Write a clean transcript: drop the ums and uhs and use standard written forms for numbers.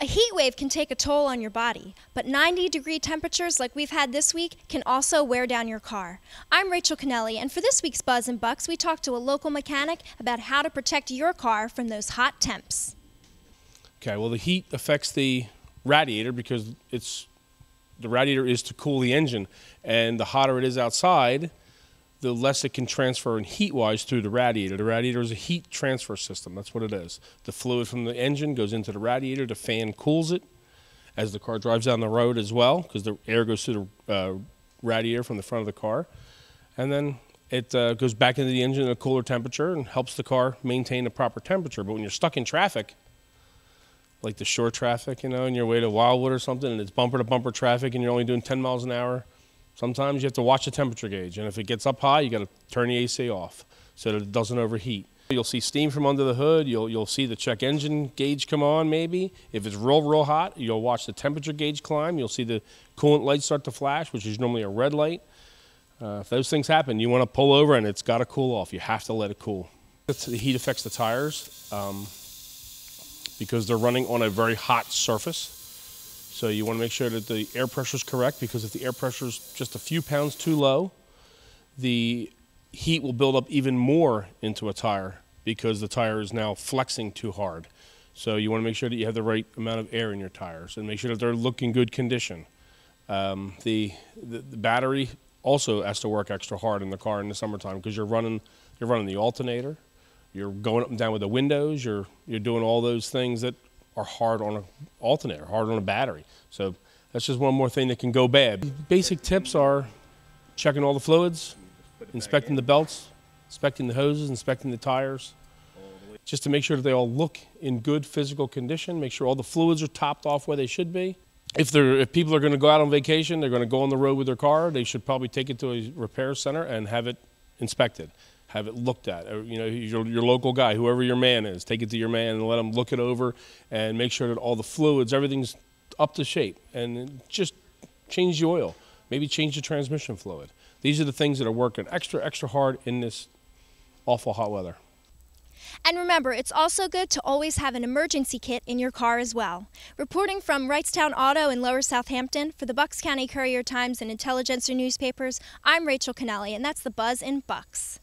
A heat wave can take a toll on your body, but 90-degree temperatures like we've had this week can also wear down your car. I'm Rachel Kennelly, and for this week's Buzz and Bucks, we talked to a local mechanic about how to protect your car from those hot temps. Okay, well, the heat affects the radiator because the radiator is to cool the engine, and the hotter it is outside, the less it can transfer in heat-wise through the radiator. The radiator is a heat transfer system. That's what it is. The fluid from the engine goes into the radiator. The fan cools it as the car drives down the road as well, because the air goes through the radiator from the front of the car. And then it goes back into the engine at a cooler temperature and helps the car maintain the proper temperature. But when you're stuck in traffic, like the shore traffic, and your way to Wildwood or something, and it's bumper-to-bumper traffic and you're only doing 10 miles an hour, sometimes you have to watch the temperature gauge, and if it gets up high, you got to turn the AC off so that it doesn't overheat. You'll see steam from under the hood. You'll see the check engine gauge come on maybe. If it's real hot, you'll watch the temperature gauge climb. You'll see the coolant light start to flash, which is normally a red light. If those things happen, you want to pull over and it's got to cool off. You have to let it cool. The heat affects the tires because they're running on a very hot surface. So you want to make sure that the air pressure is correct, because if the air pressure is just a few pounds too low, the heat will build up even more into a tire because the tire is now flexing too hard. So you want to make sure that you have the right amount of air in your tires and make sure that they're looking good condition. The battery also has to work extra hard in the car in the summertime because you're running the alternator, you're going up and down with the windows, you're doing all those things that are hard on an alternator, hard on a battery. So that's just one more thing that can go bad. Basic tips are checking all the fluids, inspecting the belts, inspecting the hoses, inspecting the tires, just to make sure that they all look in good physical condition, make sure all the fluids are topped off where they should be. If people are going to go out on vacation, they're going to go on the road with their car, they should probably take it to a repair center and have it inspected. Have it looked at. Your local guy, whoever your man is, take it to your man and let him look it over and make sure that all the fluids, everything's up to shape. And just change the oil. Maybe change the transmission fluid. These are the things that are working extra hard in this awful hot weather. And remember, it's also good to always have an emergency kit in your car as well. Reporting from Wrightstown Auto in Lower Southampton for the Bucks County Courier-Times and Intelligencer newspapers, I'm Rachel Kennelly, and that's the Buzz in Bucks.